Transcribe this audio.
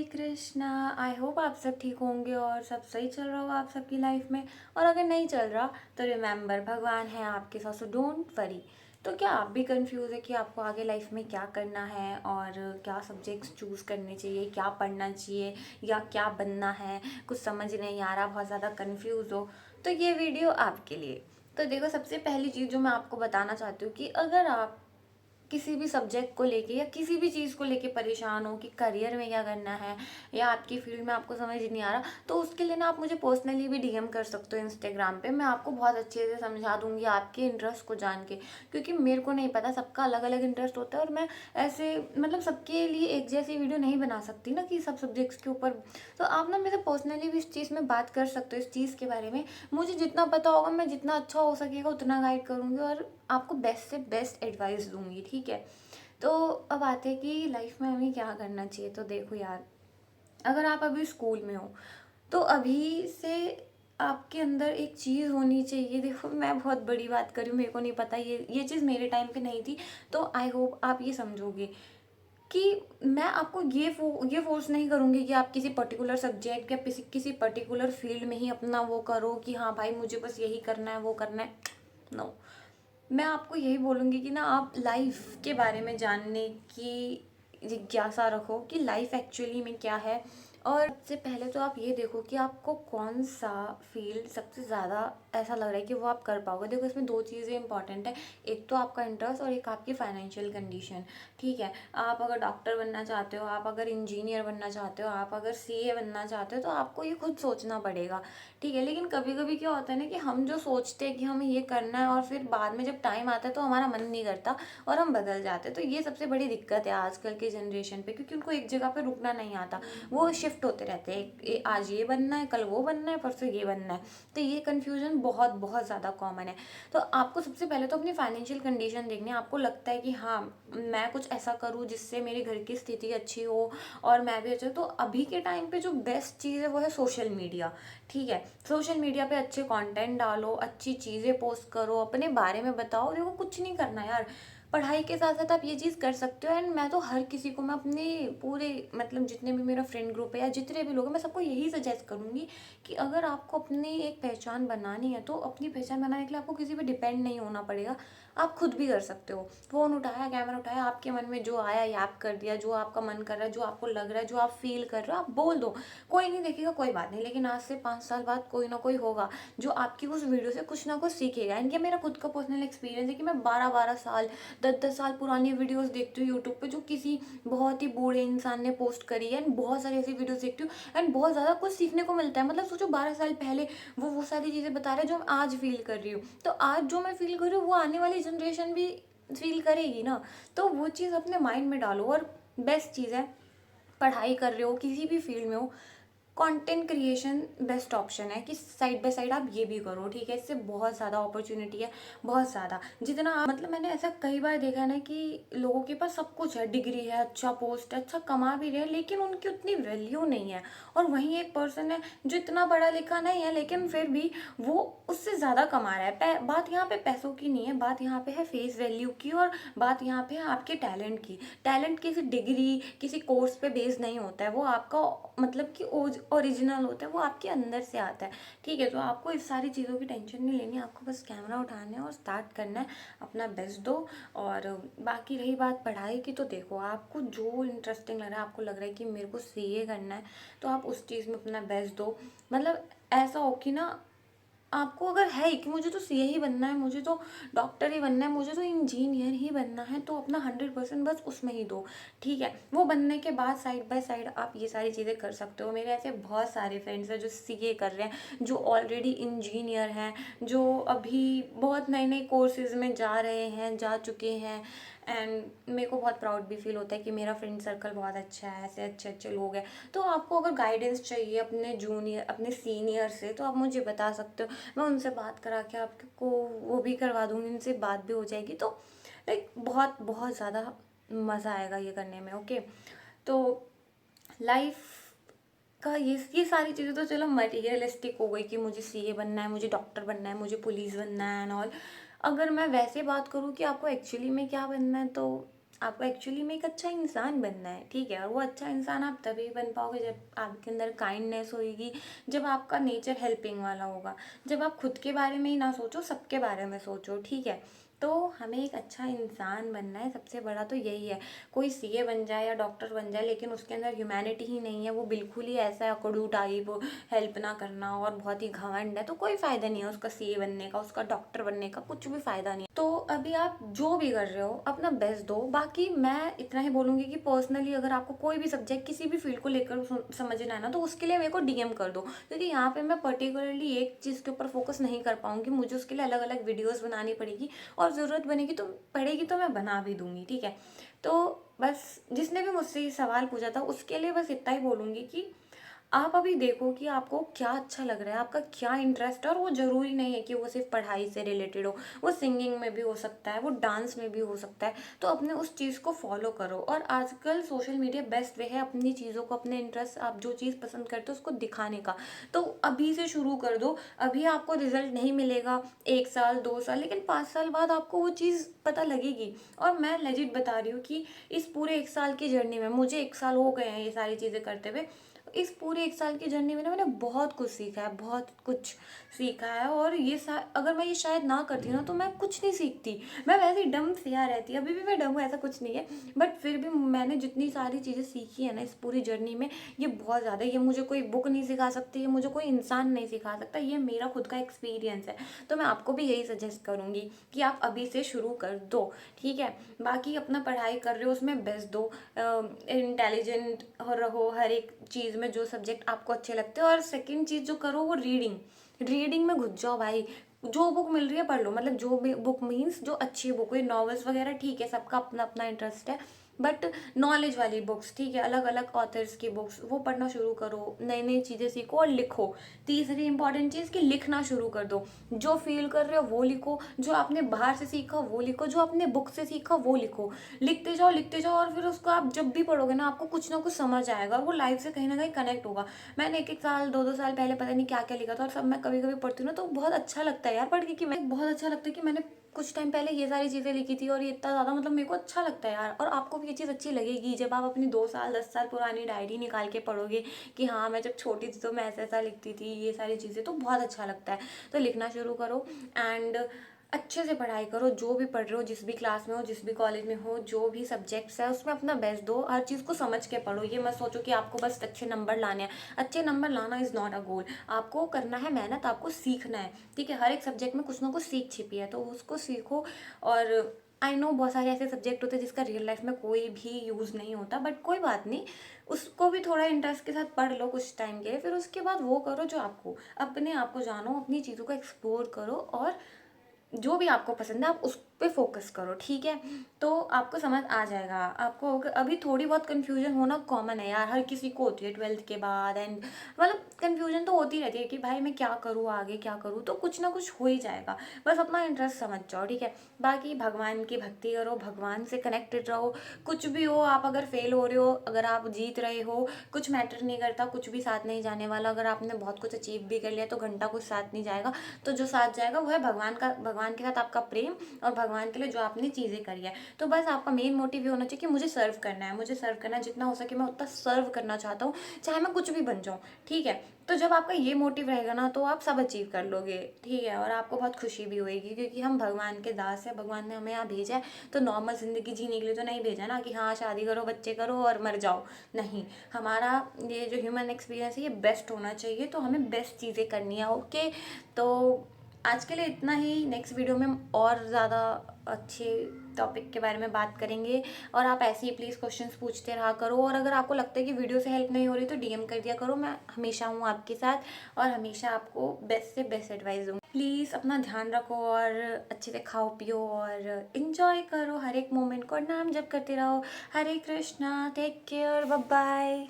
Krishna. I hope आप सब ठीक होंगे और सब सही चल रहा होगा आप सबकी लाइफ में। और अगर नहीं चल रहा तो रिमेंबर, भगवान है आपके साथ, सो डोंट वरी। तो क्या आप भी कंफ्यूज है कि आपको आगे लाइफ में क्या करना है और क्या सब्जेक्ट्स चूज़ करने चाहिए, क्या पढ़ना चाहिए या क्या बनना है, कुछ समझ नहीं आ रहा, बहुत ज़्यादा कंफ्यूज हो, तो ये वीडियो आपके लिए। तो देखो, सबसे पहली चीज़ जो मैं आपको बताना चाहती हूँ कि अगर आप किसी भी सब्जेक्ट को लेके या किसी भी चीज़ को लेके परेशान हो कि करियर में क्या करना है या आपकी फील्ड में आपको समझ नहीं आ रहा, तो उसके लिए ना आप मुझे पर्सनली भी डीएम कर सकते हो इंस्टाग्राम पे। मैं आपको बहुत अच्छे से समझा दूंगी आपके इंटरेस्ट को जान के, क्योंकि मेरे को नहीं पता, सबका अलग अलग इंटरेस्ट होता है और मैं ऐसे मतलब सबके लिए एक जैसी वीडियो नहीं बना सकती ना कि सब सब्जेक्ट्स के ऊपर। तो आप ना मेरे पर्सनली भी इस चीज़ में बात कर सकते हो, इस चीज़ के बारे में। मुझे जितना पता होगा मैं जितना अच्छा हो सकेगा उतना गाइड करूँगी और आपको बेस्ट से बेस्ट एडवाइस दूंगी, ठीक है। तो अब आते हैं कि लाइफ में हमें क्या करना चाहिए। तो देखो यार, अगर आप अभी स्कूल में हो तो अभी से आपके अंदर एक चीज़ होनी चाहिए। देखो, मैं बहुत बड़ी बात कर रही हूँ, मेरे को नहीं पता, ये चीज़ मेरे टाइम पे नहीं थी। तो आई होप आप ये समझोगे कि मैं आपको ये फोर्स नहीं करूँगी कि आप किसी पर्टिकुलर सब्जेक्ट या किसी पर्टिकुलर फील्ड में ही अपना वो करो कि हाँ भाई मुझे बस यही करना है, वो करना है। नो, मैं आपको यही बोलूँगी कि ना आप लाइफ के बारे में जानने की जिज्ञासा रखो कि लाइफ एक्चुअली में क्या है। और सबसे पहले तो आप ये देखो कि आपको कौन सा फील्ड सबसे ज़्यादा ऐसा लग रहा है कि वो आप कर पाओगे। देखो, इसमें दो चीज़ें इंपॉर्टेंट है, एक तो आपका इंटरेस्ट और एक आपकी फाइनेंशियल कंडीशन, ठीक है। आप अगर डॉक्टर बनना चाहते हो, आप अगर इंजीनियर बनना चाहते हो, आप अगर सीए बनना चाहते हो, तो आपको ये खुद सोचना पड़ेगा, ठीक है। लेकिन कभी कभी क्या होता है ना कि हम जो सोचते हैं कि हमें ये करना है और फिर बाद में जब टाइम आता है तो हमारा मन नहीं करता और हम बदल जाते हैं। तो ये सबसे बड़ी दिक्कत है आजकल की जनरेशन पे, क्योंकि उनको एक जगह पे रुकना नहीं आता, वो शिफ्ट होते रहते हैं। आज ये बनना है, कल वो बनना है, परसों ये बनना है। तो ये कन्फ्यूजन बहुत बहुत ज़्यादा कॉमन है। तो आपको सबसे पहले तो अपनी फाइनेंशियल कंडीशन देखनी है। आपको लगता है कि हाँ, मैं कुछ ऐसा करूँ जिससे मेरे घर की स्थिति अच्छी हो और मैं भी अच्छा, तो अभी के टाइम पे जो बेस्ट चीज़ है वो है सोशल मीडिया, ठीक है। सोशल मीडिया पे अच्छे कंटेंट डालो, अच्छी चीज़ें पोस्ट करो, अपने बारे में बताओ। देखो, कुछ नहीं करना यार, पढ़ाई के साथ साथ आप ये चीज़ कर सकते हो। एंड मैं तो हर किसी को, मैं अपने पूरे मतलब जितने भी मेरा फ्रेंड ग्रुप है या जितने भी लोग हैं, मैं सबको यही सजेस्ट करूँगी कि अगर आपको अपनी एक पहचान बनानी है तो अपनी पहचान बनाने के लिए आपको किसी पे डिपेंड नहीं होना पड़ेगा, आप खुद भी कर सकते हो। फ़ोन उठाया, कैमरा उठाया, आपके मन में जो आया याद कर दिया, जो आपका मन कर रहा है, जो आपको लग रहा है, जो आप फील कर रहे हो, आप बोल दो। कोई नहीं देखेगा, कोई बात नहीं, लेकिन आज से 5 साल बाद कोई ना कोई होगा जो आपकी उस वीडियो से कुछ ना कुछ सीखेगा। इनके मेरा खुद का पर्सनल एक्सपीरियंस है कि मैं 12-12 साल, 10-10 साल पुरानी वीडियोस देखती हूँ यूट्यूब पे जो किसी बहुत ही बूढ़े इंसान ने पोस्ट करी है। एंड बहुत सारी ऐसी वीडियोस देखती हूँ एंड बहुत ज़्यादा कुछ सीखने को मिलता है। मतलब सोचो, 12 साल पहले वो सारी चीज़ें बता रहे हैं जो मैं आज फील कर रही हूँ, तो आज जो मैं फील कर रही हूँ वो आने वाली जनरेशन भी फील करेगी ना। तो वो चीज़ अपने माइंड में डालो। और बेस्ट चीज़ है, पढ़ाई कर रहे हो किसी भी फील्ड में हो, कंटेंट क्रिएशन बेस्ट ऑप्शन है कि साइड बाय साइड आप ये भी करो, ठीक है। इससे बहुत ज़्यादा अपॉर्चुनिटी है, बहुत ज़्यादा। जितना मतलब मैंने ऐसा कई बार देखा है ना कि लोगों के पास सब कुछ है, डिग्री है, अच्छा पोस्ट है, अच्छा कमा भी रहे हैं, लेकिन उनकी उतनी वैल्यू नहीं है। और वहीं एक पर्सन है जो इतना पढ़ा लिखा नहीं है लेकिन फिर भी वो उससे ज़्यादा कमा रहा है। बात यहाँ पे पैसों की नहीं है, बात यहाँ पे है फेस वैल्यू की, और बात यहाँ पे है आपके टैलेंट की। टैलेंट किसी डिग्री, किसी कोर्स पे बेस्ड नहीं होता है, वो आपका मतलब कि ओरिजिनल होता है, वो आपके अंदर से आता है, ठीक है। तो आपको इस सारी चीज़ों की टेंशन नहीं लेनी, आपको बस कैमरा उठाना है और स्टार्ट करना है, अपना बेस्ट दो। और बाकी रही बात पढ़ाई की, तो देखो आपको जो इंटरेस्टिंग लग रहा है, आपको लग रहा है कि मेरे को सीए करना है, तो आप उस चीज़ में अपना बेस्ट दो। मतलब ऐसा हो कि ना, आपको अगर है कि मुझे तो सीए ही बनना है, मुझे तो डॉक्टर ही बनना है, मुझे तो इंजीनियर ही बनना है, तो अपना 100% बस उसमें ही दो, ठीक है। वो बनने के बाद साइड बाय साइड आप ये सारी चीज़ें कर सकते हो। मेरे ऐसे बहुत सारे फ्रेंड्स हैं जो सीए कर रहे हैं, जो ऑलरेडी इंजीनियर हैं, जो अभी बहुत नए नए कोर्सेज में जा रहे हैं, जा चुके हैं। एंड मेरे को बहुत प्राउड भी फील होता है कि मेरा फ्रेंड सर्कल बहुत अच्छा है, ऐसे अच्छे अच्छे लोग हैं। तो आपको अगर गाइडेंस चाहिए अपने जूनियर, अपने सीनियर से, तो आप मुझे बता सकते हो, मैं उनसे बात करा के आपको वो भी करवा दूँगी, उनसे बात भी हो जाएगी। तो लाइक बहुत बहुत ज़्यादा मज़ा आएगा ये करने में, ओके। तो लाइफ का ये सारी चीज़ें तो चलो मटीरियलिस्टिक हो गई कि मुझे सीए बनना है, मुझे डॉक्टर बनना है, मुझे पुलिस बनना है एंड ऑल। अगर मैं वैसे बात करूँ कि आपको एक्चुअली में क्या बनना है, तो आपको एक्चुअली में एक अच्छा इंसान बनना है, ठीक है। और वो अच्छा इंसान आप तभी बन पाओगे जब आपके अंदर काइंडनेस होएगी, जब आपका नेचर हेल्पिंग वाला होगा, जब आप खुद के बारे में ही ना सोचो, सबके बारे में सोचो, ठीक है। तो हमें एक अच्छा इंसान बनना है, सबसे बड़ा तो यही है। कोई सीए बन जाए या डॉक्टर बन जाए लेकिन उसके अंदर ह्यूमैनिटी ही नहीं है, वो बिल्कुल ही ऐसा है अकड़ू टाइप, हेल्प ना करना और बहुत ही घमंड है, तो कोई फ़ायदा नहीं है उसका सीए बनने का, उसका डॉक्टर बनने का, कुछ भी फ़ायदा नहीं है। तो अभी आप जो भी कर रहे हो अपना बेस्ट दो। बाकी मैं इतना ही बोलूँगी कि पर्सनली अगर आपको कोई भी सब्जेक्ट किसी भी फील्ड को लेकर समझना है ना, तो उसके लिए मेरे को डीएम कर दो, क्योंकि यहाँ पे मैं पर्टिकुलरली एक चीज़ के ऊपर फोकस नहीं कर पाऊँगी, मुझे उसके लिए अलग अलग वीडियोज़ बनानी पड़ेगी, और ज़रूरत बनेगी तो पड़ेगी तो मैं बना भी दूँगी, ठीक है। तो बस जिसने भी मुझसे ये सवाल पूछा था उसके लिए बस इतना ही बोलूँगी कि आप अभी देखो कि आपको क्या अच्छा लग रहा है, आपका क्या इंटरेस्ट है, और वो ज़रूरी नहीं है कि वो सिर्फ पढ़ाई से रिलेटेड हो, वो सिंगिंग में भी हो सकता है, वो डांस में भी हो सकता है। तो अपने उस चीज़ को फॉलो करो। और आजकल सोशल मीडिया बेस्ट वे है अपनी चीज़ों को, अपने इंटरेस्ट, आप जो चीज़ पसंद करते हो उसको दिखाने का। तो अभी से शुरू कर दो। अभी आपको रिजल्ट नहीं मिलेगा 1 साल 2 साल, लेकिन 5 साल बाद आपको वो चीज़ पता लगेगी। और मैं लेजिट बता रही हूँ कि इस पूरे 1 साल की जर्नी में, मुझे 1 साल हो गए हैं ये सारी चीज़ें करते हुए, इस पूरे 1 साल की जर्नी में ना मैंने बहुत कुछ सीखा है, बहुत कुछ सीखा है। और ये अगर मैं ये शायद ना करती ना तो मैं कुछ नहीं सीखती। मैं वैसे ही डम सी यहाँ रहती, अभी भी मैं डम हूँ, ऐसा कुछ नहीं है। बट फिर भी मैंने जितनी सारी चीज़ें सीखी है ना इस पूरी जर्नी में, ये बहुत ज़्यादा है। ये मुझे कोई बुक नहीं सिखा सकती, ये मुझे कोई इंसान नहीं सिखा सकता, ये मेरा खुद का एक्सपीरियंस है। तो मैं आपको भी यही सजेस्ट करूँगी कि आप अभी से शुरू कर दो, ठीक है। बाकी अपना पढ़ाई कर रहे हो उसमें बेस्ट दो, इंटेलिजेंट रहो हर एक चीज़ में, जो सब्जेक्ट आपको अच्छे लगते हैं। और सेकंड चीज़ जो करो वो रीडिंग, रीडिंग में घुस जाओ भाई। जो बुक मिल रही है पढ़ लो, मतलब जो भी बुक मीन्स जो अच्छी बुक हुई, नॉवेल्स वगैरह ठीक है, सबका अपना अपना इंटरेस्ट है, बट नॉलेज वाली बुक्स, ठीक है, अलग अलग ऑथर्स की बुक्स, वो पढ़ना शुरू करो, नई नई चीज़ें सीखो और लिखो। तीसरी इंपॉर्टेंट चीज़ कि लिखना शुरू कर दो। जो फील कर रहे हो वो लिखो, जो आपने बाहर से सीखा वो लिखो, जो आपने बुक से सीखा वो लिखो। लिखते जाओ लिखते जाओ, और फिर उसको आप जब भी पढ़ोगे ना कुछ समझ आएगा, और वो लाइफ से कहीं ना कहीं कनेक्ट होगा। मैंने 1 1 साल 2 2 साल पहले पता नहीं क्या क्या लिखा था, और सब मैं कभी कभी पढ़ती हूँ ना तो बहुत अच्छा लगता है यार पढ़ के, कि मैं बहुत अच्छा लगता है कि मैंने कुछ टाइम पहले ये सारी चीज़ें लिखी थी, और ये इतना ज़्यादा मतलब मेरे को अच्छा लगता है यार। और आपको भी ये चीज़ अच्छी लगेगी जब आप अपनी 2 साल 10 साल पुरानी डायरी निकाल के पढ़ोगे कि हाँ मैं जब छोटी थी तो मैं ऐसा ऐसा लिखती थी, ये सारी चीज़ें, तो बहुत अच्छा लगता है। तो लिखना शुरू करो, एंड अच्छे से पढ़ाई करो। जो भी पढ़ रहे हो, जिस भी क्लास में हो, जिस भी कॉलेज में हो, जो भी सब्जेक्ट्स है उसमें अपना बेस्ट दो। हर चीज़ को समझ के पढ़ो, ये मत सोचो कि आपको बस अच्छे नंबर लाने हैं। अच्छे नंबर लाना इज़ नॉट अ गोल। आपको करना है मेहनत, आपको सीखना है, ठीक है। हर एक सब्जेक्ट में कुछ ना कुछ सीख छिपी है, तो उसको सीखो। और आई नो बहुत सारे ऐसे सब्जेक्ट होते हैं जिसका रियल लाइफ में कोई भी यूज़ नहीं होता, बट कोई बात नहीं, उसको भी थोड़ा इंटरेस्ट के साथ पढ़ लो कुछ टाइम के लिए, फिर उसके बाद वो करो जो आपको, अपने आप को जानो, अपनी चीज़ों को एक्सप्लोर करो, और जो भी आपको पसंद है आप उस पे फोकस करो, ठीक है। तो आपको समझ आ जाएगा। आपको अभी थोड़ी बहुत कंफ्यूजन होना कॉमन है यार, हर किसी को होती है 12th के बाद, एंड मतलब कंफ्यूजन तो होती रहती है कि भाई मैं क्या करूँ, आगे क्या करूँ, तो कुछ ना कुछ हो ही जाएगा। बस अपना इंटरेस्ट समझ जाओ, ठीक है। बाकी भगवान की भक्ति करो, भगवान से कनेक्टेड रहो। कुछ भी हो, आप अगर फेल हो रहे हो, अगर आप जीत रहे हो, कुछ मैटर नहीं करता, कुछ भी साथ नहीं जाने वाला। अगर आपने बहुत कुछ अचीव भी कर लिया तो घंटा कुछ साथ नहीं जाएगा। तो जो साथ जाएगा वो है भगवान के साथ आपका प्रेम, और भगवान के लिए जो आपने चीज़ें करी है। तो बस आपका मेन मोटिव ये होना चाहिए कि मुझे सर्व करना है, मुझे सर्व करना है, जितना हो सके मैं उतना सर्व करना चाहता हूँ, चाहे मैं कुछ भी बन जाऊँ, ठीक है। तो जब आपका ये मोटिव रहेगा ना तो आप सब अचीव कर लोगे, ठीक है। और आपको बहुत खुशी भी होएगी, क्योंकि हम भगवान के दास हैं, भगवान ने हमें यहाँ भेजा है। तो नॉर्मल ज़िंदगी जीने के लिए तो नहीं भेजा ना कि हाँ शादी करो, बच्चे करो और मर जाओ। नहीं, हमारा ये जो ह्यूमन एक्सपीरियंस है ये बेस्ट होना चाहिए, तो हमें बेस्ट चीज़ें करनी है, ओके। तो आज के लिए इतना ही। नेक्स्ट वीडियो में हम और ज़्यादा अच्छे टॉपिक के बारे में बात करेंगे, और आप ऐसे ही प्लीज़ क्वेश्चंस पूछते रहा करो। और अगर आपको लगता है कि वीडियो से हेल्प नहीं हो रही तो डीएम कर दिया करो, मैं हमेशा हूँ आपके साथ, और हमेशा आपको बेस्ट से बेस्ट एडवाइस दूँगी। प्लीज़ अपना ध्यान रखो, और अच्छे से खाओ पियो, और इन्जॉय करो हर एक मोमेंट को, और नाम जप करते रहो, Hare Krishna, take care, bye bye.